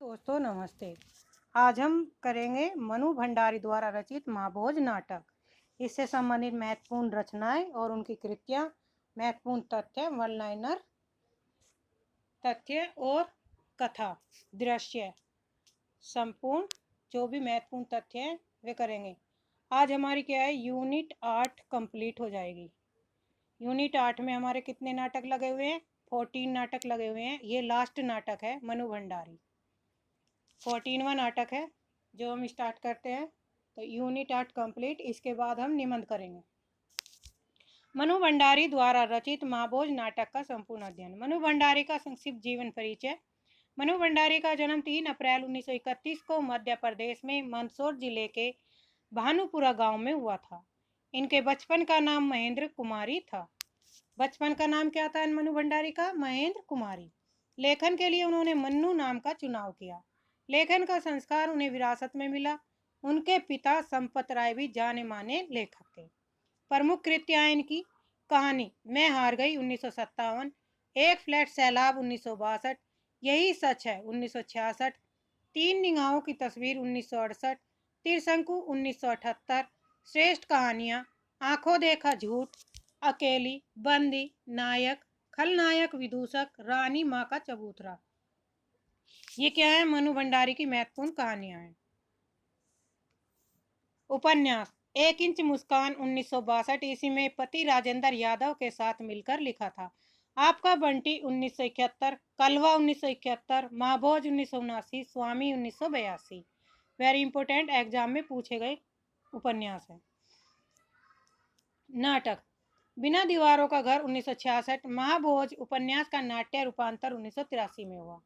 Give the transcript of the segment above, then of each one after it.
दोस्तों नमस्ते। आज हम करेंगे मनु भंडारी द्वारा रचित महाभोज नाटक। इससे संबंधित महत्वपूर्ण रचनाएं और उनकी कृतियां, महत्वपूर्ण तथ्य, वन लाइनर तथ्य और कथा दृश्य, संपूर्ण जो भी महत्वपूर्ण तथ्य हैं वे करेंगे। आज हमारी क्या है, यूनिट 8 कंप्लीट हो जाएगी। यूनिट 8 में हमारे कितने नाटक लगे हुए हैं? 14 नाटक लगे हुए हैं। ये लास्ट नाटक है मनु भंडारी, 14वां नाटक है जो हम स्टार्ट करते हैं। तो यूनिट 8 कंप्लीट, इसके बाद हम निबंध करेंगे। मनु भंडारी द्वारा रचित महाभोज नाटक का संपूर्ण अध्ययन। मनु भंडारी का संक्षिप्त जीवन परिचय। मनु भंडारी का जन्म 3 अप्रैल 1931 को मध्य प्रदेश में मंदसौर जिले के भानुपुरा गांव में हुआ था। इनके बचपन का नाम महेंद्र कुमारी था। बचपन का नाम क्या था मनु भंडारी का? महेंद्र कुमारी। लेखन के लिए उन्होंने मन्नू नाम का चुनाव किया। लेखन का संस्कार उन्हें विरासत में मिला। उनके पिता संपत राय भी जाने माने लेखक थे। प्रमुख कृतियां इनकी: कहानी मैं हार गई 1957, एक फ्लैट सैलाब 1962, यही सच है 1966, तीन निगाहों की तस्वीर 1968, त्रिशंकु 1978, श्रेष्ठ कहानियां, आंखों देखा झूठ, अकेली, बंदी, नायक, खलनायक, विदूषक, रानी माँ का चबूतरा। ये क्या है? मनु भंडारी की महत्वपूर्ण कहानियां हैं। उपन्यास एक इंच मुस्कान 1962 ईस्वी में पति राजेंद्र यादव के साथ मिलकर लिखा था। आपका बंटी 1971, कलवा 1971, महाभोज 1979, स्वामी 1982। वेरी इंपोर्टेंट, एग्जाम में पूछे गए उपन्यास है। नाटक बिना दीवारों का घर 1966, महाभोज उपन्यास का नाट्य रूपांतर 1983 में हुआ।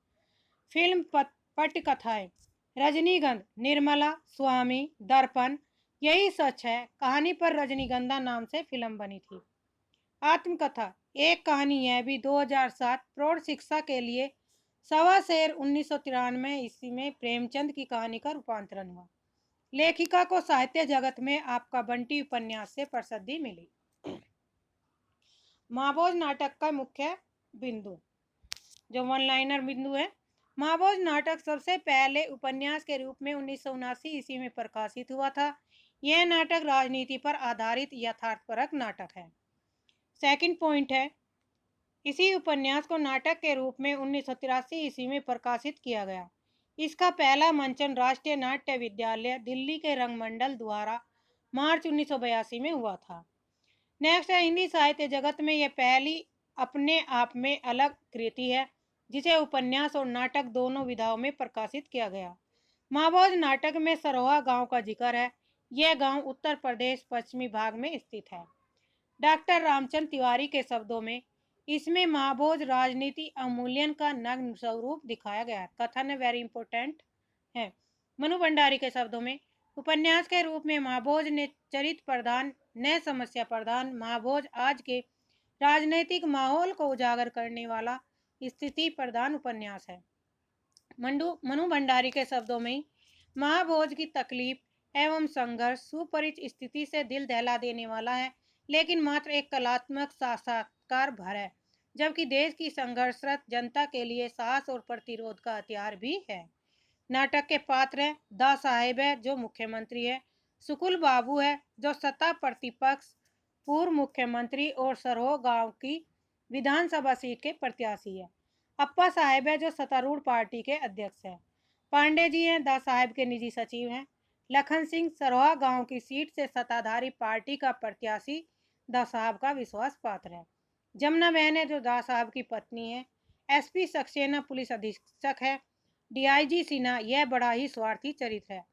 फिल्म पटकथाएं रजनीगंधा, निर्मला, स्वामी, दर्पण, यही सच है, कहानी पर रजनीगंधा नाम से फिल्म बनी थी। आत्मकथा एक कहानी यह भी 2007 प्रौढ़ शिक्षा के लिए सवा शेर 1993 ईस्वी में प्रेमचंद की कहानी का रूपांतरण हुआ। लेखिका को साहित्य जगत में आपका बंटी उपन्यास से प्रसिद्धि मिली। महाभोज नाटक का मुख्य बिंदु, जो वन लाइनर बिंदु है। महाभोज नाटक सबसे पहले उपन्यास के रूप में 1979 ईस्वी में प्रकाशित हुआ था। यह नाटक राजनीति पर आधारित यथार्थपरक नाटक है। सेकंड पॉइंट है, इसी उपन्यास को नाटक के रूप में 1983 ईस्वी में प्रकाशित किया गया। इसका पहला मंचन राष्ट्रीय नाट्य विद्यालय दिल्ली के रंगमंडल द्वारा मार्च 1982 में हुआ था। नेक्स्ट है, हिंदी साहित्य जगत में यह पहली अपने आप में अलग कृति है जिसे उपन्यास और नाटक दोनों विधाओं में प्रकाशित किया गया। महाभोज नाटक में सरोहा गांव का जिक्र है। यह गांव उत्तर प्रदेश पश्चिमी भाग में स्थित है। डॉक्टर रामचंद्र तिवारी के शब्दों में इसमें महाभोज राजनीति अवमूल्यन का नग्न स्वरूप दिखाया गया है। कथन वेरी इंपोर्टेंट है। मनु भंडारी के शब्दों में उपन्यास के रूप में महाभोज ने चरित्र प्रधान न समस्या प्रधान महाभोज आज के राजनीतिक माहौल को उजागर करने वाला स्थिति प्रधान उपन्यास है। मनु भंडारी के शब्दों में महाभोज की तकलीफ एवं संघर्ष सुपरिचित स्थिति से दिल दहला देने वाला है, लेकिन मात्र एक कलात्मक साक्षात्कार भर है, जबकि देश की संघर्षरत जनता के लिए साहस और प्रतिरोध का हथियार भी है। नाटक के पात्र हैं, दा साहेब है जो मुख्यमंत्री है, सुकुल बाबू है जो सत्ता प्रतिपक्ष पूर्व मुख्यमंत्री और सरोह गांव की विधानसभा सीट के प्रत्याशी है, अप्पा साहेब है जो सत्तारूढ़ पार्टी के अध्यक्ष है, पांडे जी हैं दा साहेब के निजी सचिव हैं, लखन सिंह सरोहा गांव की सीट से सत्ताधारी पार्टी का प्रत्याशी दा साहब का विश्वास पात्र है, जमुना बहन है जो दा साहब की पत्नी है, एसपी सक्सेना पुलिस अधीक्षक है, डीआईजी सिन्हा यह बड़ा ही स्वार्थी चरित्र है,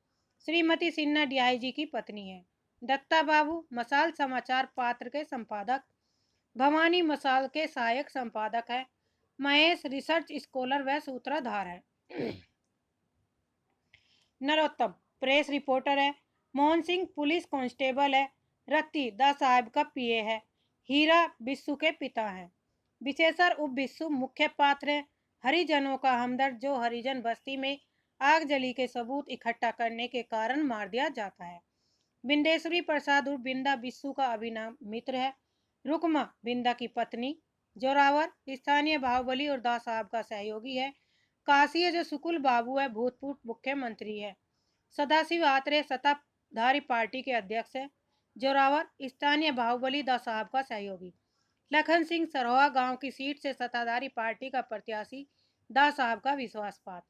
श्रीमती सिन्हा डीआईजी की पत्नी है, दत्ता बाबू मसाल समाचार पात्र के संपादक, भवानी मसाल के सहायक संपादक है, महेश रिसर्च स्कॉलर व सूत्रधार है, नरोत्तम प्रेस रिपोर्टर है, मोहन सिंह पुलिस कांस्टेबल है, रत्ती दा साहब का पीए है, हीरा बिस्सू के पिता हैं, विशेषर उप बिस्सू मुख्य पात्र है, हरिजनों का हमदर्द जो हरिजन बस्ती में आगजली के सबूत इकट्ठा करने के कारण मार दिया जाता है, बिंदेश्वरी प्रसाद उर्फ बिंदा बिस्सू का अभिनव मित्र है, रुकमा बिंदा की पत्नी, जोरावर स्थानीय बाहुबली और दा साहब का सहयोगी है, काशी है जो सुकुल बाबू है, भूतपूर्व मुख्यमंत्री है। सदाशिव आत्रे सत्ताधारी पार्टी के अध्यक्ष है। जोरावर स्थानीय बाहुबली दा साहब का सहयोगी। लखन सिंह सरोहा गांव की सीट से सत्ताधारी पार्टी का प्रत्याशी दा साहब का विश्वासपात।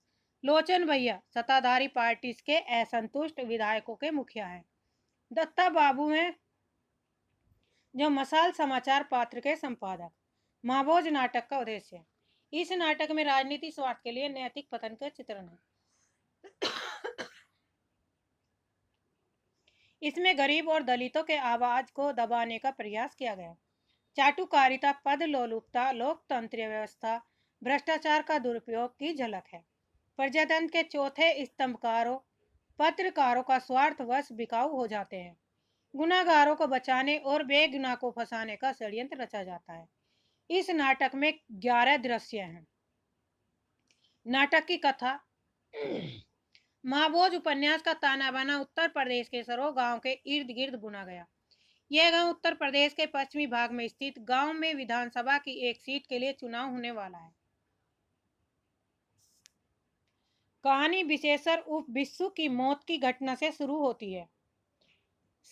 लोचन भैया सत्ताधारी पार्टी के असंतुष्ट विधायकों के मुखिया हैं। दत्ता बाबू हैं जो मसाल समाचार पत्र के संपादक। महाभोज नाटक का उद्देश्य। इस नाटक में राजनीति स्वार्थ के लिए नैतिक पतन का चित्रण है। इसमें गरीब और दलितों के आवाज को दबाने का प्रयास किया गया। चाटुकारिता, पद लोलुपता, लोकतंत्रीय व्यवस्था, भ्रष्टाचार का दुरुपयोग की झलक है। प्रजातंत्र के चौथे स्तंभकारों पत्रकारों का स्वार्थवश बिकाऊ हो जाते हैं। गुनाहगारों को बचाने और बेगुनाह को फंसाने का षड्यंत्र रचा जाता है। इस नाटक में 11 दृश्य हैं। नाटक की कथा। महाभोज उपन्यास का ताना बाना उत्तर प्रदेश के सरो गांव के इर्द गिर्द बुना गया। यह गांव उत्तर प्रदेश के पश्चिमी भाग में स्थित गांव में विधानसभा की एक सीट के लिए चुनाव होने वाला है। कहानी विशेषर उर्फ बिस्सू की मौत की घटना से शुरू होती है।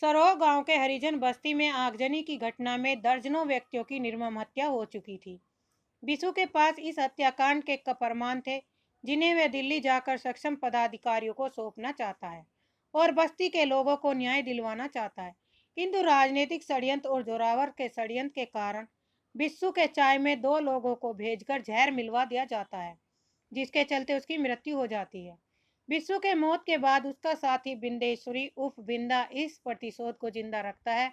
सरोह गांव के हरिजन बस्ती में आगजनी की घटना में दर्जनों व्यक्तियों की निर्मम हत्या हो चुकी थी। बिस्सू के पास इस हत्याकांड के प्रमाण थे जिन्हें वह दिल्ली जाकर सक्षम पदाधिकारियों को सौंपना चाहता है और बस्ती के लोगों को न्याय दिलवाना चाहता है। किंतु राजनीतिक षड्यंत्र और जोरावर के षड्यंत्र के कारण बिस्सू के चाय में 2 लोगों को भेजकर जहर मिलवा दिया जाता है, जिसके चलते उसकी मृत्यु हो जाती है। बिस्सू के मौत के बाद उसका साथी बिंदेश्वरी उर्फ बिंदा इस प्रतिशोध को जिंदा रखता है।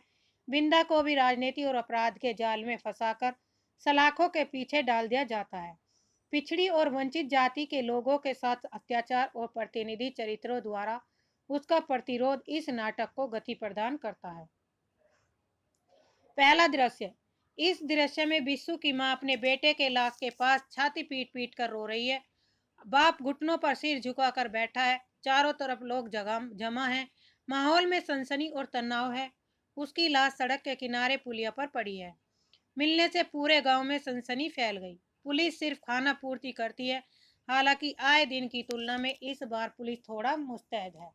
बिंदा को भी राजनीति और अपराध के जाल में फंसाकर सलाखों के पीछे डाल दिया जाता है। पिछड़ी और वंचित जाति के लोगों के साथ अत्याचार और प्रतिनिधि चरित्रों द्वारा उसका प्रतिरोध इस नाटक को गति प्रदान करता है। पहला दृश्य। इस दृश्य में बिस्सू की मां अपने बेटे के लाश के पास छाती पीट पीट कर रो रही है। बाप घुटनों पर सिर झुकाकर बैठा है। चारों तरफ लोग जमा हैं। माहौल में सनसनी और तनाव है। उसकी लाश सड़क के किनारे पुलिया पर पड़ी है। मिलने से पूरे गांव में सनसनी फैल गई। पुलिस सिर्फ खाना पूर्ति करती है। हालांकि आए दिन की तुलना में इस बार पुलिस थोड़ा मुस्तैद है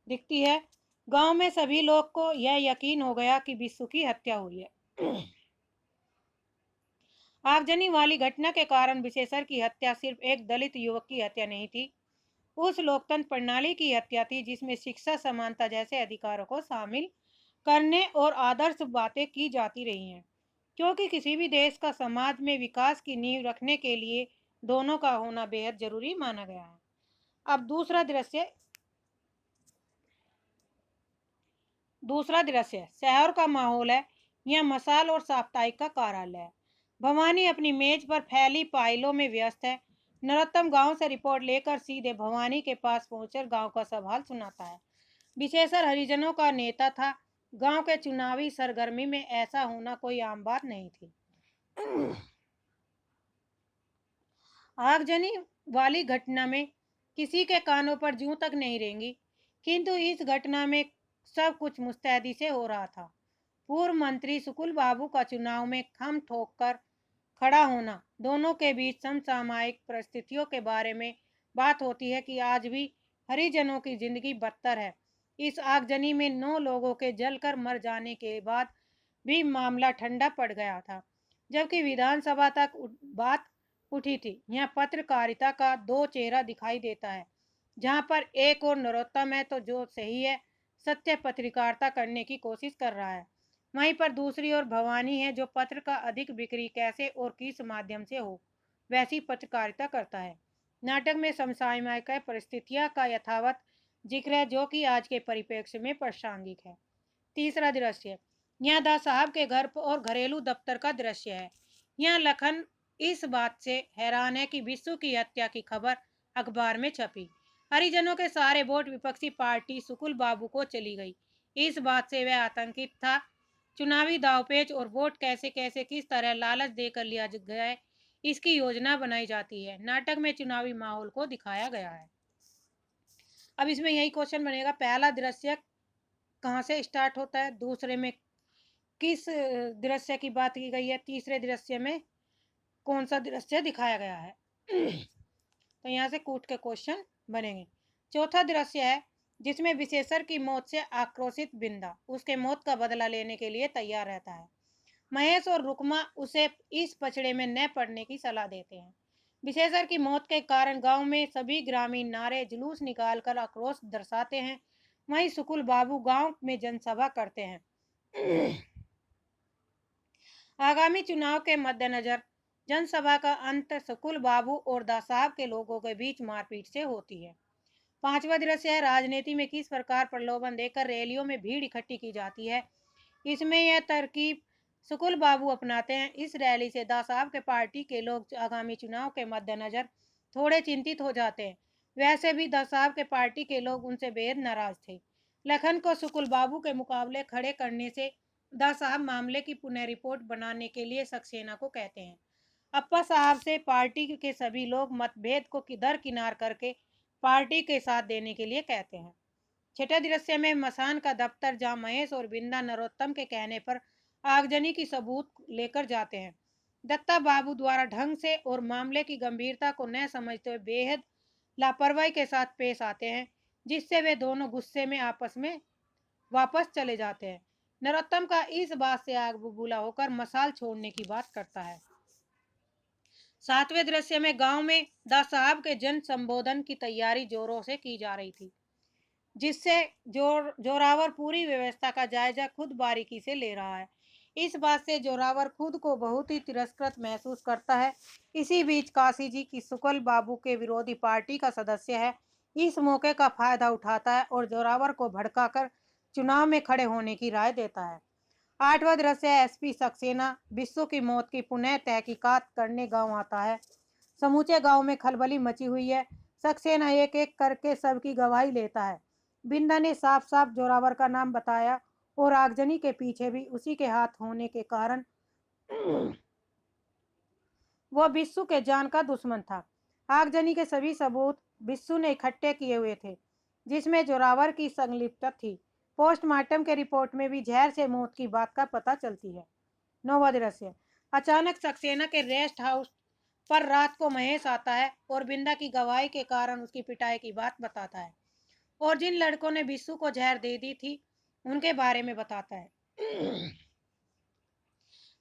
दिखती है। गांव में सभी लोग को यह यकीन हो गया कि बिस्सू की हत्या हुई है। आगजनी वाली घटना के कारण विशेषर की हत्या सिर्फ एक दलित युवक की हत्या नहीं थी, उस लोकतंत्र प्रणाली की हत्या थी जिसमें शिक्षा, समानता जैसे अधिकारों को शामिल करने और आदर्श बातें की जाती रही हैं। क्योंकि किसी भी देश का समाज में विकास की नींव रखने के लिए दोनों का होना बेहद जरूरी माना गया है। अब दूसरा दृश्य शहर का माहौल है। यह मसाल और साप्ताहिक का कार्यालय है। भवानी अपनी मेज पर फैली फाइलों में व्यस्त है। नरोत्तम गांव से रिपोर्ट लेकर सीधे भवानी के पास पहुंचकर गांव का सब हाल सुनाता है। विशेषर हरिजनों का नेता था। गांव के चुनावी सरगर्मी में ऐसा होना कोई आम बात नहीं थी। आगजनी वाली घटना में किसी के कानों पर जूं तक नहीं रेंगी, किंतु इस घटना में सब कुछ मुस्तैदी से हो रहा था। पूर्व मंत्री सुकुल बाबू का चुनाव में खम ठोक कर खड़ा होना, दोनों के बीच समसामयिक परिस्थितियों के बारे में बात होती है कि आज भी हरिजनों की जिंदगी बदतर है। इस आगजनी में 9 लोगों के जलकर मर जाने के बाद भी मामला ठंडा पड़ गया था, जबकि विधानसभा तक बात उठी थी। यहाँ पत्रकारिता का 2 चेहरा दिखाई देता है, जहाँ पर एक और नरोत्तम है तो जो सही है, सत्य पत्रकारिता करने की कोशिश कर रहा है, वहीं पर दूसरी ओर भवानी है जो पत्र का अधिक बिक्री कैसे और किस माध्यम से हो वैसी पत्रकारिता करता है। नाटक में समसामयिक परिस्थितियां का यथावत जिक्र है जो कि आज के परिप्रेक्ष्य में प्रासंगिक है। तीसरा दृश्य। यहाँ दा साहब के घर और घरेलू दफ्तर का दृश्य है। यहाँ लखन इस बात से हैरान है कि बिस्सू की हत्या की खबर अखबार में छपी। हरिजनों के सारे वोट विपक्षी पार्टी सुकुल बाबू को चली गई। इस बात से वह आतंकित था। चुनावी दावपेच और वोट कैसे कैसे किस तरह लालच देकर लिया गया, इसकी योजना बनाई जाती है। नाटक में चुनावी माहौल को दिखाया गया है। अब इसमें यही क्वेश्चन बनेगा, पहला दृश्य कहाँ से स्टार्ट होता है, दूसरे में किस दृश्य की बात की गई है, तीसरे दृश्य में कौन सा दृश्य दिखाया गया है। तो यहाँ से कूट के क्वेश्चन बनेंगे। चौथा दृश्य है जिसमें विशेषर की मौत से आक्रोशित बिंदा उसके मौत का बदला लेने के लिए तैयार रहता है। महेश और रुकमा उसे इस पचड़े में न पड़ने की सलाह देते हैं। विशेषर की मौत के कारण गांव में सभी ग्रामीण नारे जुलूस निकालकर आक्रोश दर्शाते हैं। वहीं सुकुल बाबू गांव में जनसभा करते हैं। आगामी चुनाव के मद्देनजर जनसभा का अंत सुकुल बाबू और दासाब के लोगों के बीच मारपीट से होती है। पांचवा दृश्य है राजनीति में किस प्रकार प्रलोभन देकर रैलियों में भीड़ इकट्ठी की जाती है। इसमें यह तरकीब सुकुल बाबू अपनाते हैं। इस रैली से दासाब के पार्टी के लोग आगामी चुनाव के मद्देनजर थोड़े चिंतित हो जाते हैं। वैसे भी दासाब के पार्टी के लोग उनसे बेहद नाराज थे। लखन को सुकुल बाबू के मुकाबले खड़े करने से दासाब मामले की पुनः रिपोर्ट बनाने के लिए सक्सेना को कहते हैं। अप्पा साहब से पार्टी के सभी लोग मतभेद को दरकिनार करके पार्टी के साथ देने के लिए कहते हैं। छठे दृश्य में मसान का दफ्तर जहां महेश और बिंदा नरोत्तम के कहने पर आगजनी की सबूत लेकर जाते हैं। दत्ता बाबू द्वारा ढंग से और मामले की गंभीरता को न समझते हुए बेहद लापरवाही के साथ पेश आते हैं, जिससे वे दोनों गुस्से में आपस में वापस चले जाते हैं। नरोत्तम का इस बात से आग बबूला होकर मसाल छोड़ने की बात करता है। सातवें दृश्य में गांव में दा साहब के जन संबोधन की तैयारी जोरों से की जा रही थी, जिससे जोरावर पूरी व्यवस्था का जायजा खुद बारीकी से ले रहा है। इस बात से जोरावर खुद को बहुत ही तिरस्कृत महसूस करता है। इसी बीच काशी जी की सुकल बाबू के विरोधी पार्टी का सदस्य है, इस मौके का फायदा उठाता है और जोरावर को भड़काकर चुनाव में खड़े होने की राय देता है। आठवां दृश्य एसपी सक्सेना बिस्सू की मौत की पुनः तहकीकात करने गांव आता है। समूचे गांव में खलबली मची हुई है। सक्सेना एक एक करके सबकी गवाही लेता है। बिंदा ने साफ साफ जोरावर का नाम बताया और आगजनी के पीछे भी उसी के हाथ होने के कारण वह बिस्सू के जान का दुश्मन था। आगजनी के सभी सबूत बिस्सू ने इकट्ठे किए हुए थे, जिसमें जोरावर की संलिप्तता थी। पोस्टमार्टम के रिपोर्ट में भी जहर से मौत की बात का पता चलती है। नौवां दृश्य अचानक सक्सेना के रेस्ट हाउस पर रात को महेश आता है और बिंदा की गवाही के कारण उसकी पिटाई की बात बताता है और जिन लड़कों ने बिस्सू को जहर दे दी थी उनके बारे में बताता है।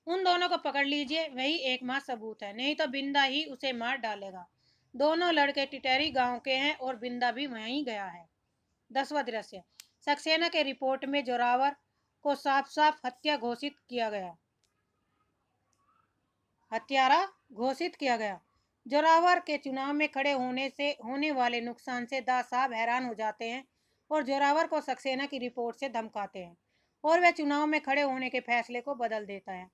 उन दोनों को पकड़ लीजिए, वही एकमात्र सबूत है, नहीं तो बिंदा ही उसे मार डालेगा। दोनों लड़के टिटेरी गांव के हैं और बिंदा भी वहीं गया है। 10वां दृश्य सक्सेना के रिपोर्ट में जोरावर को साफ साफ हत्यारा घोषित किया गया। जोरावर के चुनाव में खड़े होने से होने वाले नुकसान से दा साहब हैरान हो जाते हैं और जोरावर को सक्सेना की रिपोर्ट से धमकाते हैं और वह चुनाव में खड़े होने के फैसले को बदल देता है।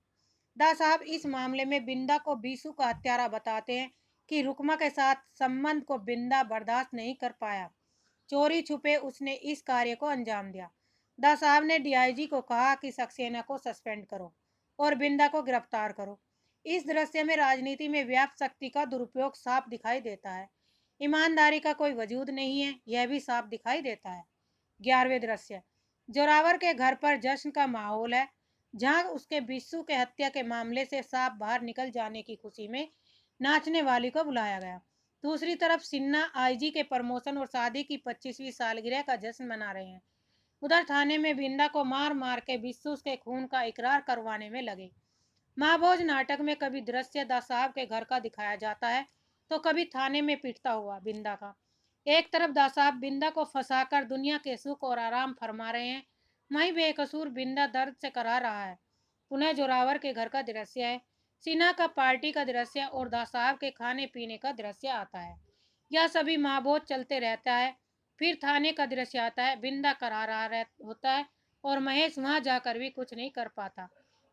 दा साहब इस मामले में बिंदा को बीसू का हत्यारा बताते हैं कि रुकमा के साथ संबंध को बिंदा बर्दाश्त नहीं कर पाया। चोरी छुपे उसने इस कार्य को अंजाम दिया। दा साहब ने डीआईजी को कहा कि सक्सेना को सस्पेंड करो और बिंदा को गिरफ्तार करो। इस दृश्य में राजनीति में व्याप्त शक्ति का दुरुपयोग साफ दिखाई देता है। ईमानदारी का कोई वजूद नहीं है, यह भी साफ दिखाई देता है। 11वें दृश्य जोरावर के घर पर जश्न का माहौल है, जहां उसके बिस्सू के हत्या के मामले से साफ बाहर निकल जाने की खुशी में नाचने वाली को बुलाया गया। दूसरी तरफ सिन्हा आईजी के प्रमोशन और शादी की 25वीं सालगिरह का जश्न मना रहे हैं। उधर थाने में बिंदा को मार मार के बिस्सू के खून का इकरार करवाने में लगे। महाभोज नाटक में कभी दृश्य दा साहब के घर का दिखाया जाता है तो कभी थाने में पिटता हुआ बिंदा का। एक तरफ दा साहब बिंदा को फंसाकर दुनिया के सुख और आराम फरमा रहे हैं, वहीं बेकसूर बिंदा दर्द से करा रहा है। पुनः जोरावर के घर का दृश्य है, सिन्हा का पार्टी का दृश्य और दा साहब के खाने पीने का दृश्य आता है। यह सभी महाभोज चलते रहता है। फिर थाने का दृश्य आता है, बिंदा करा रहा होता है और महेश वहां जाकर भी कुछ नहीं कर पाता।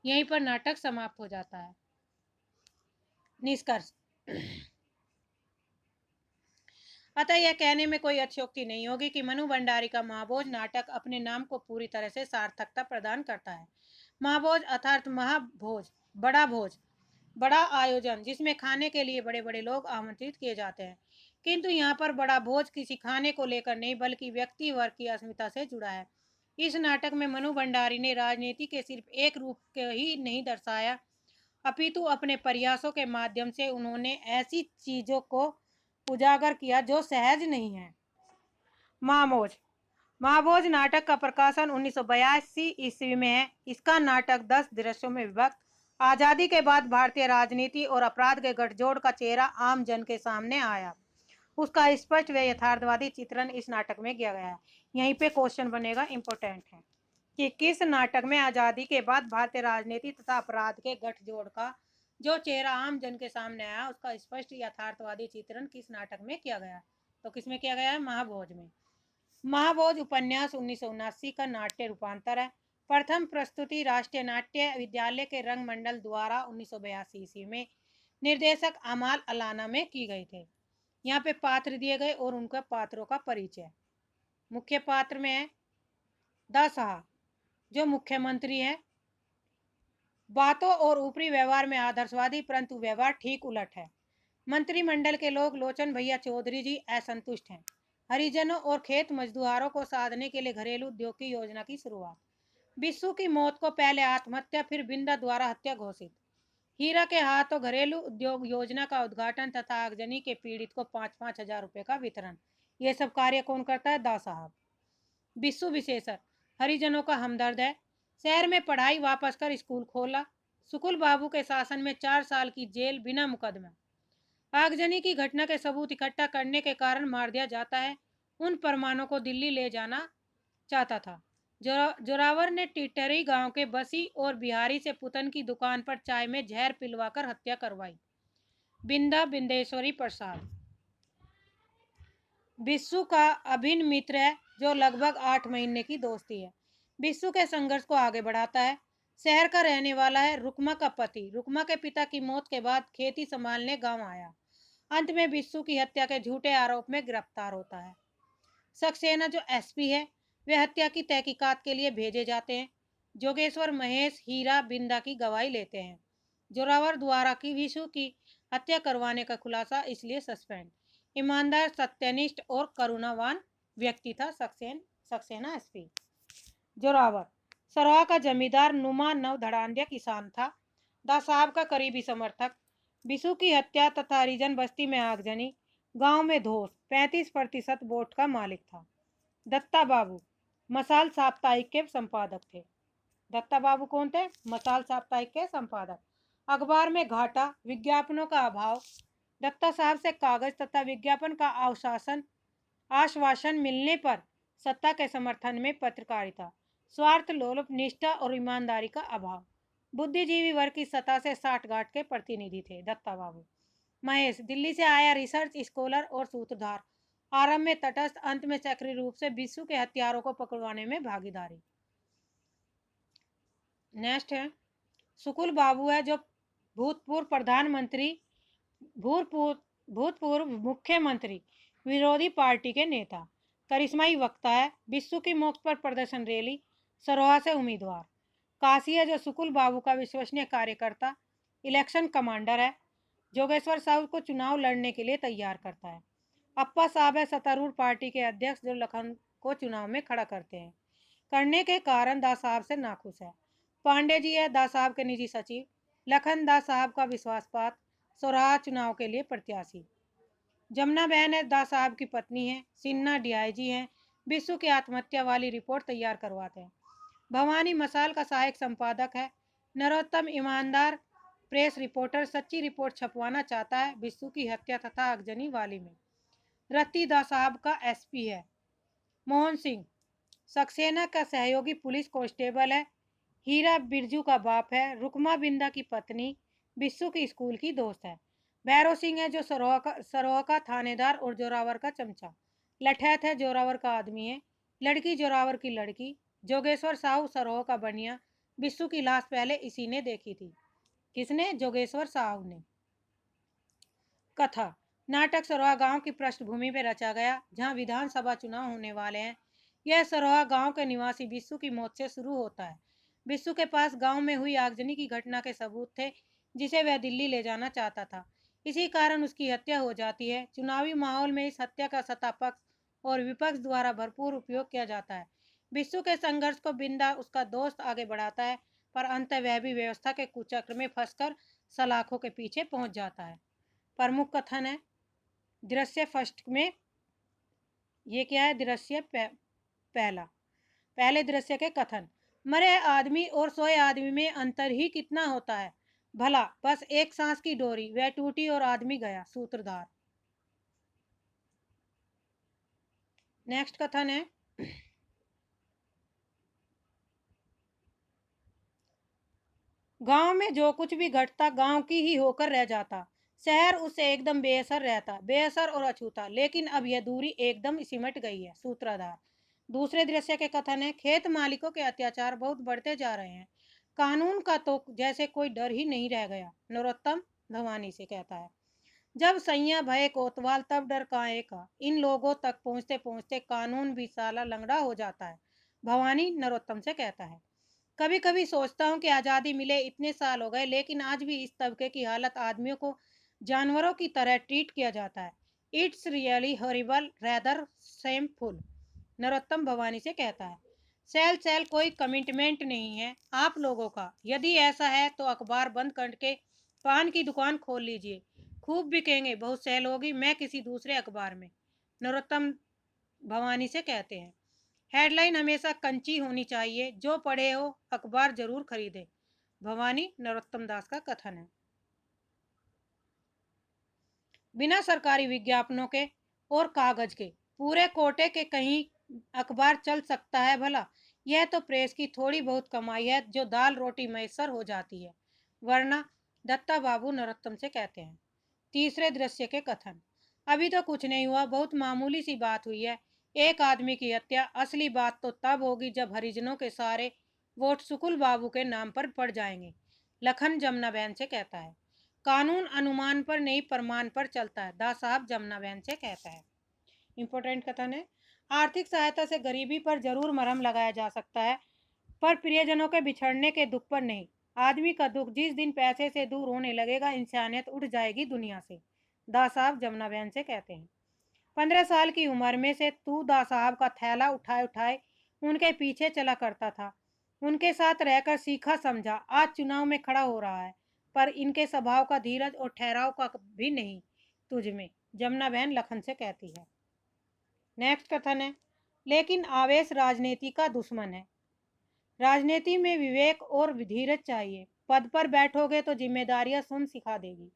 यहीं पर नाटक समाप्त हो जाता है। निष्कर्ष अतः यह कहने में कोई अतिशयोक्ति नहीं होगी कि मनु भंडारी का महाभोज नाटक अपने नाम को पूरी तरह से सार्थकता प्रदान करता है। महाभोज अर्थात महाभोज, बड़ा भोज, बड़ा आयोजन जिसमें खाने के लिए बड़े बड़े लोग आमंत्रित किए जाते हैं। किंतु यहाँ पर बड़ा भोज किसी खाने को लेकर नहीं बल्कि व्यक्ति वर्ग की अस्मिता से जुड़ा है। इस नाटक में मनु भंडारी ने राजनीति के सिर्फ एक रूप के ही नहीं दर्शाया, अपितु अपने प्रयासों के माध्यम से उन्होंने ऐसी चीजों को उजागर किया जो सहज नहीं है। मामोज महाभोज नाटक का प्रकाशन 1982 ईस्वी में है। इसका नाटक 10 दृश्यों में विभक्त आजादी के बाद भारतीय राजनीति और अपराध के गठजोड़ का चेहरा आम जन के सामने आया। उसका स्पष्ट व यथार्थवादी चित्रण इस नाटक में किया गया है। यहीं पे क्वेश्चन बनेगा, इंपॉर्टेंट है कि किस नाटक में आजादी के बाद भारतीय राजनीति तथा अपराध के गठजोड़ का जो चेहरा आम जन के सामने आया, उसका स्पष्ट यथार्थवादी चित्रण किस नाटक में किया गया। तो किसमें किया गया है? महाभोज में। महाभोज उपन्यास 1979 का नाट्य रूपांतर है। प्रथम प्रस्तुति राष्ट्रीय नाट्य विद्यालय के रंग मंडल द्वारा 1982 ईस्वी में निर्देशक अमाल अलाना में की गई थी। यहाँ पे पात्र दिए गए और उनके पात्रों का परिचय। मुख्य पात्र में है दा साहब जो मुख्यमंत्री है, बातों और ऊपरी व्यवहार में आदर्शवादी परंतु व्यवहार ठीक उलट है। मंत्रिमंडल के लोग लोचन भैया चौधरी जी असंतुष्ट हैं। हरिजनों और खेत मजदूरों को साधने के लिए घरेलू उद्योग की योजना की शुरुआत। बिस्सू की मौत को पहले आत्महत्या फिर बिंदा द्वारा हत्या घोषित। हीरा के हाथों घरेलू उद्योग योजना का उद्घाटन तथा आगजनी के पीड़ित को 5-5 हजार रुपए का वितरण। ये सब कार्य कौन करता है? दा साहब। बिस्सू विशेषर हरिजनों का हमदर्द है। शहर में पढ़ाई वापस कर स्कूल खोला। सुकुल बाबू के शासन में 4 साल की जेल बिना मुकदमा। आगजनी की घटना के सबूत इकट्ठा करने के कारण मार दिया जाता है। उन परमाणुओं को दिल्ली ले जाना चाहता था। जोरावर ने टिटरी गांव के बसी और बिहारी से पुतन की दुकान पर चाय में जहर पिलवाकर हत्या करवाई। बिंदा बिंदेश्वरी प्रसाद बिस्सू का अभिन्न मित्र है जो लगभग 8 महीने की दोस्ती है। बिस्सू के संघर्ष को आगे बढ़ाता है। शहर का रहने वाला है। रुकमा का पति रुकमा के पिता की मौत के बाद खेती संभालने गांव आया। अंत में बिस्सू की हत्या के झूठे आरोप में गिरफ्तार होता है। सक्सेना जो एसपी है वे हत्या की तहकीकात के लिए भेजे जाते हैं। जोगेश्वर महेश हीरा बिंदा की गवाही लेते हैं। जोरावर द्वारा की विशु की हत्या करवाने का खुलासा इसलिए सस्पेंड। ईमानदार सत्यनिष्ठ और करुणावान व्यक्ति था सक्सेना एसपी। जोरावर सरोहा का जमींदार नुमा नव धड़ांध्या किसान था। दा साहब का करीबी समर्थक। बिशु की हत्या तथा हरिजन बस्ती में आगजनी। गांव में धोस 35% वोट का मालिक था। दत्ता बाबू मसाल साप्ताहिक के संपादक थे। दत्ता बाबू कौन थे? मसाल साप्ताहिक के संपादक। अखबार में घाटा, विज्ञापनों का अभाव। दत्ता साहब से कागज तथा विज्ञापन का आश्वासन मिलने पर सत्ता के समर्थन में पत्रकारिता। स्वार्थ, लोलुप, निष्ठा और ईमानदारी का अभाव। बुद्धिजीवी वर्ग की सत्ता से साठगांठ के प्रतिनिधि थे दत्ता बाबू। महेश दिल्ली से आया रिसर्च स्कॉलर और सूत्रधार। आरंभ में तटस्थ, अंत में सक्रिय रूप से बिस्सू के हत्यारों को पकड़वाने में भागीदारी। नेक्स्ट है सुकुल बाबू है जो भूतपूर्व प्रधानमंत्री भूतपूर्व मुख्यमंत्री विरोधी पार्टी के नेता। करिश्माई वक्ता है। बिस्सू की मौत पर प्रदर्शन रैली। सरोहा से उम्मीदवार। काशी है जो सुकुल बाबू का विश्वसनीय कार्यकर्ता। इलेक्शन कमांडर है। जोगेश्वर साहू को चुनाव लड़ने के लिए तैयार करता है। अप्पा साहब है सत्तारूढ़ पार्टी के अध्यक्ष जो लखन को चुनाव में खड़ा करने के कारण दा साहब से नाखुश है। पांडे जी है दा साहब के निजी सचिव। लखन दा साहब का विश्वासपात। सोराहा चुनाव के लिए प्रत्याशी। जमुना बहन है दा साहब की पत्नी है। सिन्हा डीआईजी हैं। बिस्सू की आत्महत्या वाली रिपोर्ट तैयार करवाते हैं। भवानी मसाल का सहायक संपादक है। नरोत्तम ईमानदार प्रेस रिपोर्टर सच्ची रिपोर्ट छपवाना चाहता है बिस्सू की हत्या तथा आगजनी वाली में। रत्ती दा साहब का एसपी है। मोहन सिंह सक्सेना का सहयोगी पुलिस कांस्टेबल है। हीरा बिरजू का बाप है। रुकमा बिंदा की पत्नी बिस्सू की स्कूल की दोस्त है। भैरव सिंह है जो सरोहा का थानेदार और जोरावर का चमचा। लठैत है जोरावर का आदमी है। लड़की जोरावर की लड़की। जोगेश्वर साहू सरोहा का बनिया। बिस्सू की लाश पहले इसी ने देखी थी। किसने? जोगेश्वर साहू ने। कथा नाटक सरोहा गांव की पृष्ठभूमि में रचा गया जहां विधानसभा चुनाव होने वाले हैं। यह सरोहा गांव के निवासी बिस्सू की मौत से शुरू होता है। बिस्सू के पास गांव में हुई आगजनी की घटना के सबूत थे जिसे वह दिल्ली ले जाना चाहता था। इसी कारण उसकी हत्या हो जाती है। चुनावी माहौल में इस हत्या का सत्ता पक्ष और विपक्ष द्वारा भरपूर उपयोग किया जाता है। बिस्सू के संघर्ष को बिंदा उसका दोस्त आगे बढ़ाता है पर अंत वह भी व्यवस्था के कुचक्र में फंसकर सलाखों के पीछे पहुंच जाता है। प्रमुख कथन है दृश्य फर्स्ट में ये क्या है? दृश्य पहला, पहले दृश्य के कथन। मरे आदमी और सोए आदमी में अंतर ही कितना होता है भला, बस एक सांस की डोरी, वह टूटी और आदमी गया। सूत्रधार। नेक्स्ट कथन है, गांव में जो कुछ भी घटता गांव की ही होकर रह जाता, शहर उससे एकदम बेअसर रहता, बेअसर और अछूता, लेकिन अब यह दूरी एकदम सिमट गई है। सूत्रधार। दूसरे दृश्य के कथन है, खेत मालिकों के अत्याचार बहुत बढ़ते जा रहे हैं, कानून का तो जैसे कोई डर ही नहीं रह गया। नरोत्तम भवानी से कहता है, जब सैया भय कोतवाल तब डर काहे का, इन लोगों तक पहुंचते पहुंचते कानून भी साला लंगड़ा हो जाता है। भवानी नरोत्तम से कहता है, कभी कभी सोचता हूँ कि आज़ादी मिले इतने साल हो गए, लेकिन आज भी इस तबके की हालत, आदमियों को जानवरों की तरह ट्रीट किया जाता है। It's really horrible, rather shameful. Narottam Bhavani से कहता है, सेल सेल कोई कमिटमेंट नहीं है आप लोगों का, यदि ऐसा है तो अखबार बंद करके पान की दुकान खोल लीजिए, खूब बिकेंगे, बहुत सेल होगी, मैं किसी दूसरे अखबार में। नरोत्तम भवानी से कहते हैं, हेडलाइन हमेशा कंची होनी चाहिए, जो पढ़े हो अखबार जरूर खरीदे। भवानी नरोत्तम दास का कथन है। बिना सरकारी विज्ञापनों के और कागज के पूरे कोटे के कहीं अखबार चल सकता है भला? यह तो प्रेस की थोड़ी बहुत कमाई है जो दाल रोटी मैसर हो जाती है, वरना। दत्ता बाबू नरोत्तम से कहते हैं। तीसरे दृश्य के कथन, अभी तो कुछ नहीं हुआ, बहुत मामूली सी बात हुई है, एक आदमी की हत्या, असली बात तो तब होगी जब हरिजनों के सारे वोट सुकुल बाबू के नाम पर पड़ जाएंगे। लखन जमुना बहन से कहता है, कानून अनुमान पर नहीं प्रमाण पर चलता है। दास साहब जमुना बहन से कहता है। इंपॉर्टेंट कथन है, आर्थिक सहायता से गरीबी पर जरूर मरहम लगाया जा सकता है, पर प्रियजनों के बिछड़ने के दुख पर नहीं। आदमी का दुख जिस दिन पैसे से दूर होने लगेगा, इंसानियत उठ जाएगी दुनिया से। दास साहब जमुना बहन से कहते हैं, 15 साल की उम्र में से तू दास साहब का थैला उठाए उठाए उनके पीछे चला करता था, उनके साथ रहकर सीखा समझा, आज चुनाव में खड़ा हो रहा है, पर इनके स्वभाव का धीरज और ठहराव का भी नहीं तुझ में। जमुना बहन लखन से कहती है। नेक्स्ट कथन है, लेकिन आवेश राजनीति का दुश्मन है, राजनीति में विवेक और धीरज चाहिए, पद पर बैठोगे तो जिम्मेदारियां स्वयं सिखा देगी।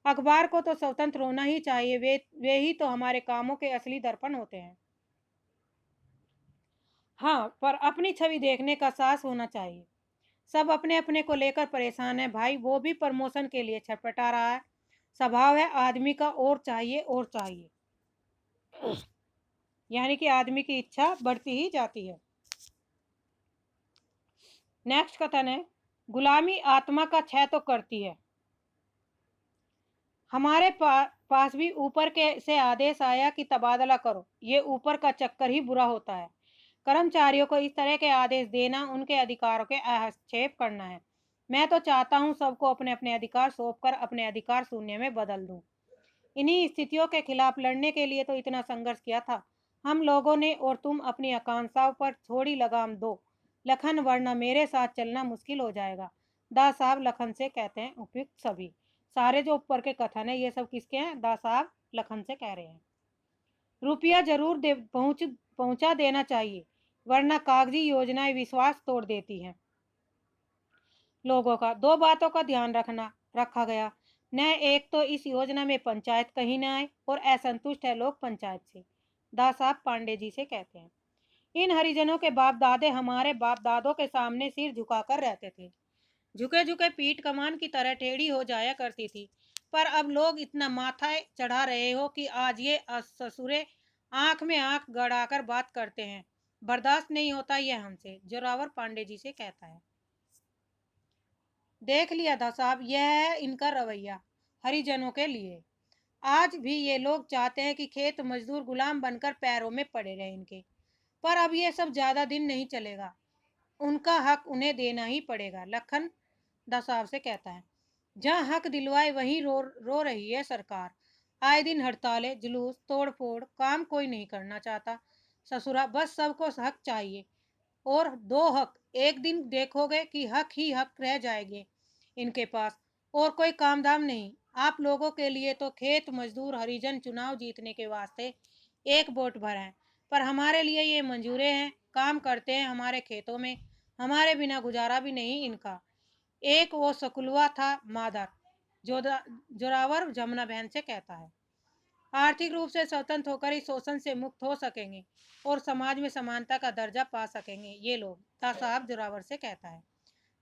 अखबार को तो स्वतंत्र होना ही चाहिए, वे ही तो हमारे कामों के असली दर्पण होते हैं। हाँ, पर अपनी छवि देखने का साहस होना चाहिए। सब अपने अपने को लेकर परेशान है भाई, वो भी प्रमोशन के लिए छटपटा रहा है। स्वभाव है आदमी का, और चाहिए और चाहिए, यानी कि आदमी की इच्छा बढ़ती ही जाती है। नेक्स्ट कथन है, गुलामी आत्मा का क्षय तो करती है। हमारे पास भी ऊपर के से आदेश आया कि तबादला करो, ये ऊपर का चक्कर ही बुरा होता है। कर्मचारियों को इस तरह के आदेश देना उनके अधिकारों के हस्तक्षेप करना है। मैं तो चाहता हूं सबको अपने अपने अधिकार सौंपकर अपने अधिकार शून्य में बदल दूं। इन्हीं स्थितियों के खिलाफ लड़ने के लिए तो इतना संघर्ष किया था हम लोगों ने, और तुम अपनी आकांक्षाओं पर थोड़ी लगाम दो लखन, वरना मेरे साथ चलना मुश्किल हो जाएगा। दास साहब लखन से कहते हैं, उपयुक्त सभी सारे जो ऊपर के कथन है ये सब किसके हैं? दास साहब लखन से कह रहे हैं। रुपया जरूर पहुंचा देना चाहिए, वरना कागजी योजनाएं विश्वास तोड़ देती हैं लोगों का। दो बातों का ध्यान रखा गया न, एक तो इस योजना में पंचायत कहीं न आए, और असंतुष्ट है लोग पंचायत से। दास साहब पांडे जी से कहते हैं, इन हरिजनों के बाप दादे हमारे बाप दादों के सामने सिर झुकाकर रहते थे, झुके झुके पीठ कमान की तरह टेढ़ी हो जाया करती थी, पर अब लोग इतना माथा चढ़ा रहे हो कि आज ये ससुरे आंख में आंख गड़ाकर बात करते हैं, बर्दाश्त नहीं होता यह हमसे। जोरावर पांडे जी से कहता है, देख लिया था साहब, यह है इनका रवैया हरिजनों के लिए। आज भी ये लोग चाहते हैं कि खेत मजदूर गुलाम बनकर पैरों में पड़े रहे इनके, पर अब ये सब ज्यादा दिन नहीं चलेगा, उनका हक उन्हें देना ही पड़ेगा। लखन दास साहब से कहता है, जहाँ हक दिलवाए वहीं रो रही है सरकार, आए दिन हड़तालें जुलूस तोड़ फोड़, काम कोई नहीं करना चाहता ससुरा, बस सबको हक चाहिए, और दो हक, एक दिन देखोगे कि हक ही हक रह जाएंगे इनके पास, और कोई काम धाम नहीं। आप लोगों के लिए तो खेत मजदूर हरिजन चुनाव जीतने के वास्ते एक वोट भर हैं, पर हमारे लिए ये मंजूरे हैं, काम करते हैं हमारे खेतों में, हमारे बिना गुजारा भी नहीं इनका। एक वो सकुलवा था मादर, जोरावर जमुना बहन से कहता है। आर्थिक रूप से स्वतंत्र होकर ही शोषण से मुक्त हो सकेंगे और समाज में समानता का दर्जा पा सकेंगे ये लोग, ता साहब जोरावर से कहता है।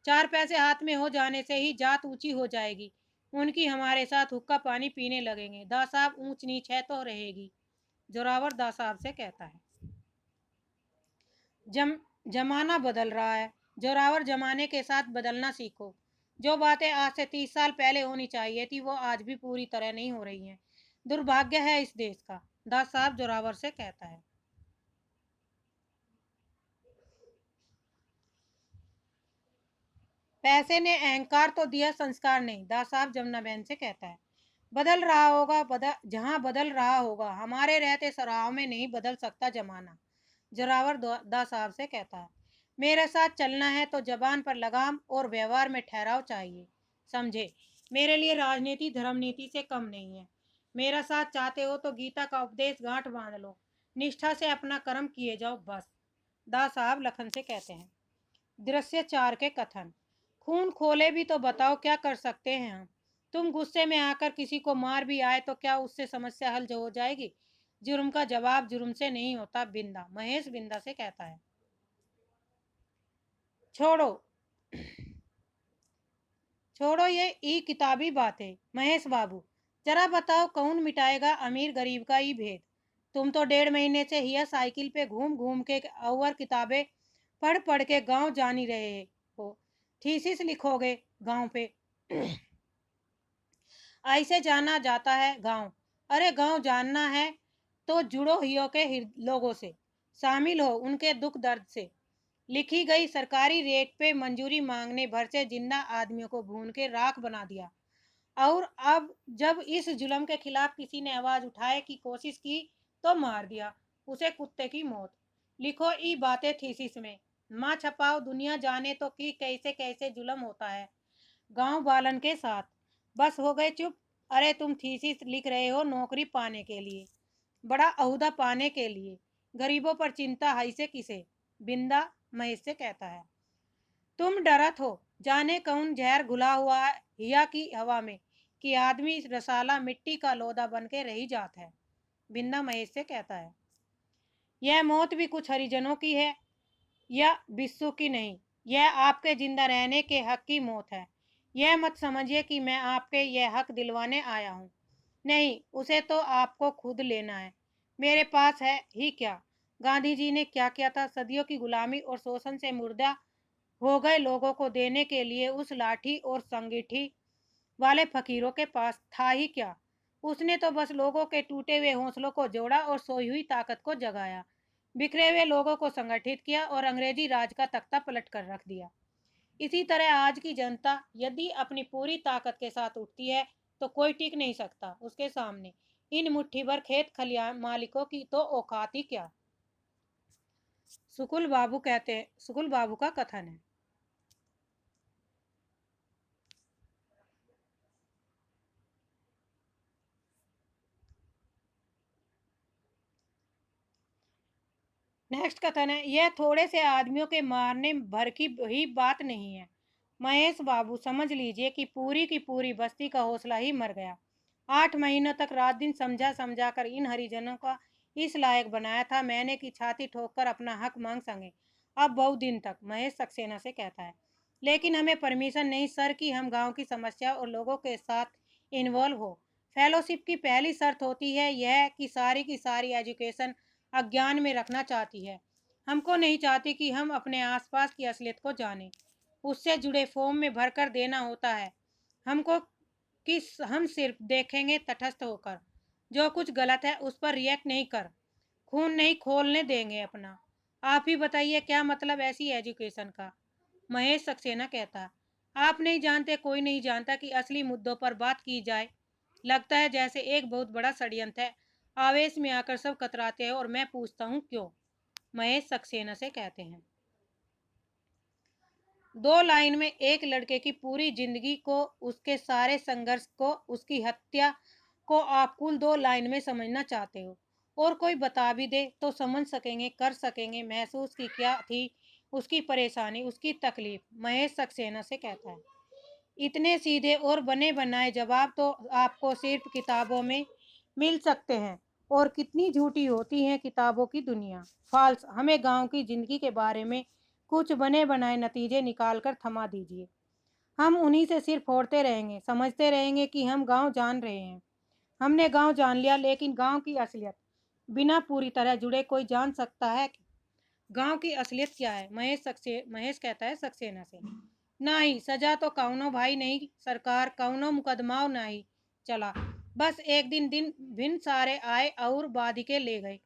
4 पैसे हाथ में हो जाने से ही जात ऊंची हो जाएगी, उनकी हमारे साथ हुक्का पानी पीने लगेंगे, दा साहब ऊंच नीच है तो रहेगी, जोरावर दा साहब से कहता है। जमाना बदल रहा है, जोरावर जमाने के साथ बदलना सीखो। जो बातें आज से 30 साल पहले होनी चाहिए थी वो आज भी पूरी तरह नहीं हो रही हैं। दुर्भाग्य है इस देश का, दास साहब जोरावर से कहता है। पैसे ने अहंकार तो दिया, संस्कार नहीं, दास साहब जमुना बहन से कहता है। बदल रहा होगा, जहां बदल रहा होगा, हमारे रहते सराहों में नहीं बदल सकता जमाना, जोरावर दास साहब से कहता है। मेरे साथ चलना है तो जबान पर लगाम और व्यवहार में ठहराव चाहिए, समझे। मेरे लिए राजनीति धर्म नीति से कम नहीं है। मेरा साथ चाहते हो तो गीता का उपदेश गांठ बांध लो, निष्ठा से अपना कर्म किए जाओ बस, दास साहब लखन से कहते हैं। दृश्य 4 के कथन। खून खोले भी तो बताओ क्या कर सकते हैं हम। तुम गुस्से में आकर किसी को मार भी आए तो क्या उससे समस्या हल जो हो जाएगी। जुर्म का जवाब जुर्म से नहीं होता, बिंदा महेश बिंदा से कहता है। छोड़ो छोड़ो ये ई किताबी बातें, महेश बाबू जरा बताओ कौन मिटाएगा अमीर गरीब का ई भेद। तुम तो 1.5 महीने से ही साइकिल पे घूम घूम के और किताबें पढ़ पढ़ के गांव जानी रहे हो, थीसिस लिखोगे गांव पे। ऐसे जाना जाता है गांव। अरे गांव जानना है तो जुड़ो हियो के लोगों से, शामिल हो उनके दुख दर्द से। लिखी गई सरकारी रेट पे मंजूरी मांगने भर से जिंदा आदमियों को भून के राख बना दिया, और अब जब इस जुल्म के खिलाफ किसी ने आवाज उठाए की कोशिश की तो मार दिया उसे कुत्ते की मौत। लिखो ई बातें थीसिस में, माँ छपाओ दुनिया जाने तो कि कैसे कैसे जुल्म होता है गांव वालन के साथ। बस हो गए चुप। अरे तुम थीसिस लिख रहे हो नौकरी पाने के लिए, बड़ा अहदा पाने के लिए, गरीबों पर चिंता है से किसे, बिंदा महेश से कहता है। तुम डरत हो जाने कौन जहर घुला हुआ है हिया की हवा में कि आदमी रसाला मिट्टी का लौदा बन के रही जात है, बिंदा महेश से कहता है। यह मौत भी कुछ हरिजनों की है या बिस्सू की नहीं, यह आपके जिंदा रहने के हक की मौत है। यह मत समझिए कि मैं आपके यह हक दिलवाने आया हूँ, नहीं, उसे तो आपको खुद लेना है। मेरे पास है ही क्या। गांधी जी ने क्या किया था, सदियों की गुलामी और शोषण से मुर्दा हो गए लोगों को देने के लिए उस लाठी और संगीठी वाले फकीरों के पास था ही क्या। उसने तो बस लोगों के टूटे हुए हौसलों को जोड़ा और सोई हुई ताकत को जगाया, बिखरे हुए लोगों को संगठित किया और अंग्रेजी राज का तख्ता पलट कर रख दिया। इसी तरह आज की जनता यदि अपनी पूरी ताकत के साथ उठती है तो कोई टिक नहीं सकता उसके सामने। इन मुट्ठी भर खेत खलियान मालिकों की तो औकात ही क्या। सुकुल बाबू का कथन है। नेक्स्ट कथन है, यह थोड़े से आदमियों के मारने भर की ही बात नहीं है। महेश बाबू समझ लीजिए कि पूरी की पूरी बस्ती का हौसला ही मर गया। 8 महीनों तक रात दिन समझा समझा कर इन हरिजनों का इस लायक बनाया था मैंने कि छाती ठोक कर अपना हक मांग सके। अब बहुत दिन तक, महेश सक्सेना से कहता है। लेकिन हमें परमिशन नहीं सर कि हम गांव की समस्या और लोगों के साथ इन्वॉल्व हो। फेलोशिप की पहली शर्त होती है यह कि सारी की सारी एजुकेशन अज्ञान में रखना चाहती है। हमको नहीं चाहती कि हम अपने आसपास की असलियत को जानें, उससे जुड़े फॉर्म में भरकर देना होता है हमको कि हम सिर्फ देखेंगे तटस्थ होकर, जो कुछ गलत है उस पर रिएक्ट नहीं कर, खून नहीं खोलने देंगे अपना। आप ही बताइए क्या मतलब ऐसी एजुकेशन का। महेश सक्सेना कहता, आप नहीं जानते कोई नहीं जानता कि असली मुद्दों पर बात की जाए लगता है जैसे एक बहुत बड़ा षड्यंत्र है। आवेश में आकर सब कतराते हैं और मैं पूछता हूँ क्यों, महेश सक्सेना से कहते हैं। 2 लाइन में एक लड़के की पूरी जिंदगी को, उसके सारे संघर्ष को, उसकी हत्या को आप कुल 2 लाइन में समझना चाहते हो, और कोई बता भी दे तो समझ सकेंगे, कर सकेंगे महसूस की क्या थी उसकी परेशानी, उसकी तकलीफ। महेश सक्सेना से कहता है, इतने सीधे और बने बनाए जवाब तो आपको सिर्फ किताबों में मिल सकते हैं, और कितनी झूठी होती है किताबों की दुनिया। फॉल्स। हमें गांव की जिंदगी के बारे में कुछ बने बनाए नतीजे निकाल कर थमा दीजिए, हम उन्हीं से सिर फोड़ते रहेंगे, समझते रहेंगे कि हम गांव जान रहे हैं। हमने गांव जान लिया, लेकिन गांव की असलियत बिना पूरी तरह जुड़े कोई जान सकता है? गांव की असलियत क्या है? महेश कहता है सक्सेना से, नहीं सजा तो कौनो भाई नहीं सरकार, कौनो मुकदमाओ नहीं चला। बस एक दिन दिन भिन्न सारे आए और बादी के ले गए।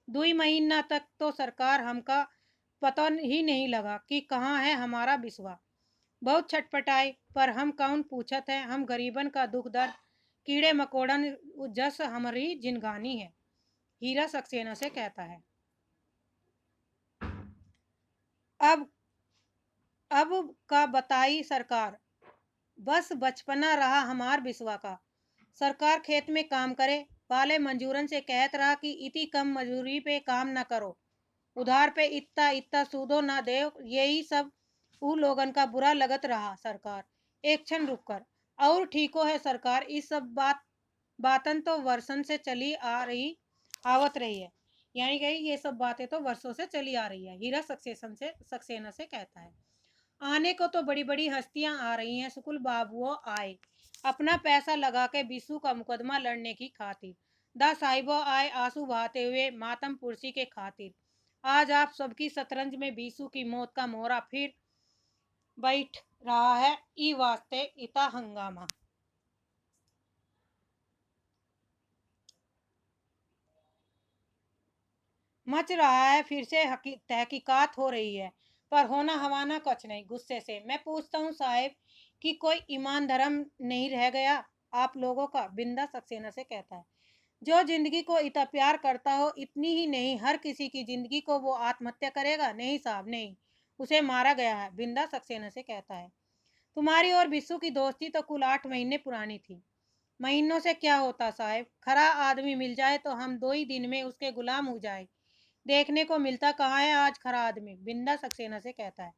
2 महीना तक तो सरकार हमका पता ही नहीं लगा कि कहाँ है हमारा बिस्वा। बहुत छटपटाए, पर हम कौन पूछत है, हम गरीबन का दुख दर्द कीड़े मकोड़न जस हमारी जिनगानी है। हीरा सक्सेना से कहता है, अब अब का बताई सरकार, बस बचपना रहा हमार बिस्वा का। सरकार खेत में काम करे वाले मंजूरन से कहत रहा कि इतनी कम मजूरी पे काम न करो, उधार पे इतना इतना सूदो ना दे। यही सब ऊ लोगन का बुरा लगत रहा। सरकार एक क्षण रुक कर, और ठीको है सरकार, इस सब बातन तो वर्षन से चली आ रही आवत रही है, यानी कि ये सब बातें तो वर्षों से चली आ रही है। हीरा सक्सेना से कहता है, आने को तो बड़ी बड़ी हस्तियां आ रही हैं, सुकुल बाबुओ आए अपना पैसा लगा के बीसू का मुकदमा लड़ने की खातिर। दा साहिबो आए आंसू बहाते हुए मातम पुरसी के खातिर। आज आप सबकी शतरंज में बीसू की मौत का मोहरा फिर बैठ रहा है, ई वास्ते इता हंगामा मच रहा है, फिर से तहकीकात हो रही है, पर होना हवाना कुछ नहीं। गुस्से से मैं पूछता हूँ साहेब कि कोई ईमान धर्म नहीं रह गया आप लोगों का? बिंदा सक्सेना से कहता है, जो जिंदगी को इतना प्यार करता हो, इतनी ही नहीं हर किसी की जिंदगी को वो आत्महत्या करेगा? नहीं साहब नहीं, उसे मारा गया है। बिंदा सक्सेना से कहता है, तुम्हारी और बिस्सू की दोस्ती तो कुल 8 महीने पुरानी थी। महीनों से क्या होता साहब, खरा आदमी मिल जाए तो हम 2 ही दिन में उसके गुलाम हो जाए। देखने को मिलता कहाँ है आज खरा आदमी? बिंदा सक्सेना से कहता है,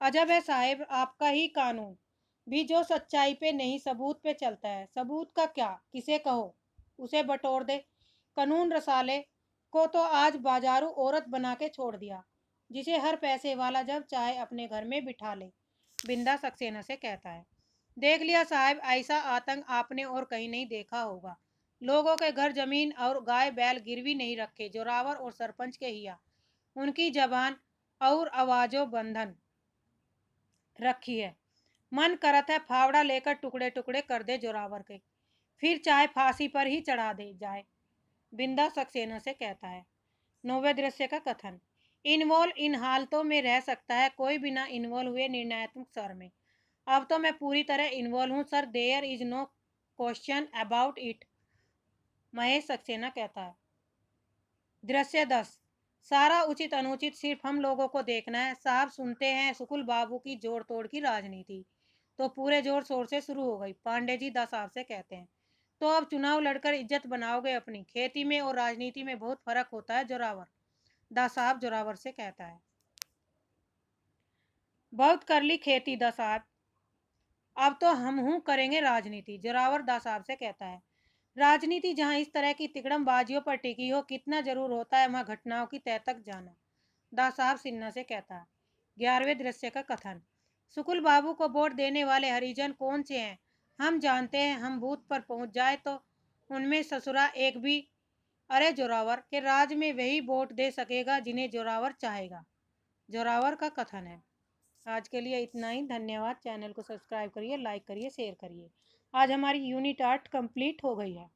अजब है साहेब, आपका ही कानून भी जो सच्चाई पे नहीं सबूत पे चलता है। सबूत का क्या, किसे कहो उसे बटोर दे। कानून रसाले को तो आज बाजारू औरत बना के छोड़ दिया, जिसे हर पैसे वाला जब चाहे अपने घर में बिठा ले। बिंदा सक्सेना से कहता है, देख लिया साहब, ऐसा आतंक आपने और कहीं नहीं देखा होगा। लोगों के घर जमीन और गाय बैल गिरवी नहीं रखे, जोरावर और सरपंच के हिया उनकी जबान और आवाजों बंधन रखी है। मन करत है फावड़ा लेकर टुकड़े टुकड़े कर दे जोरावर के, फिर चाहे फांसी पर ही चढ़ा दे जाए। बिंदा सक्सेना से कहता है, नौवे दृश्य का कथन, इन्वॉल्व इन हालतों में रह सकता है, कोई बिना इन्वॉल्व हुए निर्णयात्मक स्वर में। अब तो मैं पूरी तरह इन्वॉल्व हूँ sir, there is no question about it. Mahesh Saxena कहता है, दृश्य 10, सारा उचित अनुचित सिर्फ हम लोगों को देखना है। साहब सुनते हैं सुकुल बाबू की जोड़ तोड़ की राजनीति तो पूरे जोर शोर से शुरू हो गई। पांडे जी दा साहब से कहते हैं, तो अब चुनाव लड़कर इज्जत बनाओगे अपनी? खेती में और राजनीति में बहुत फर्क होता है जोरावर। दा साहब जोरावर से कहता है, बहुत कर ली खेती दा साहब, अब तो हम हूँ करेंगे राजनीति। जोरावर दा साहब से कहता है, राजनीति जहाँ इस तरह की तिकड़मबाजियों पर टिकी हो, कितना जरूर होता है वहाँ घटनाओं की तह तक जाना। दा साहब सिन्हा से कहता है, 11वें दृश्य का कथन, सुकुल बाबू को वोट देने वाले हरिजन कौन से हैं हम जानते हैं, हम बूथ पर पहुंच जाए तो उनमें ससुरा एक भी। अरे जोरावर के राज में वही वोट दे सकेगा जिन्हें जोरावर चाहेगा। जोरावर का कथन है। आज के लिए इतना ही, धन्यवाद। चैनल को सब्सक्राइब करिए, लाइक करिए, शेयर करिए। आज हमारी यूनिट 8 कंप्लीट हो गई है।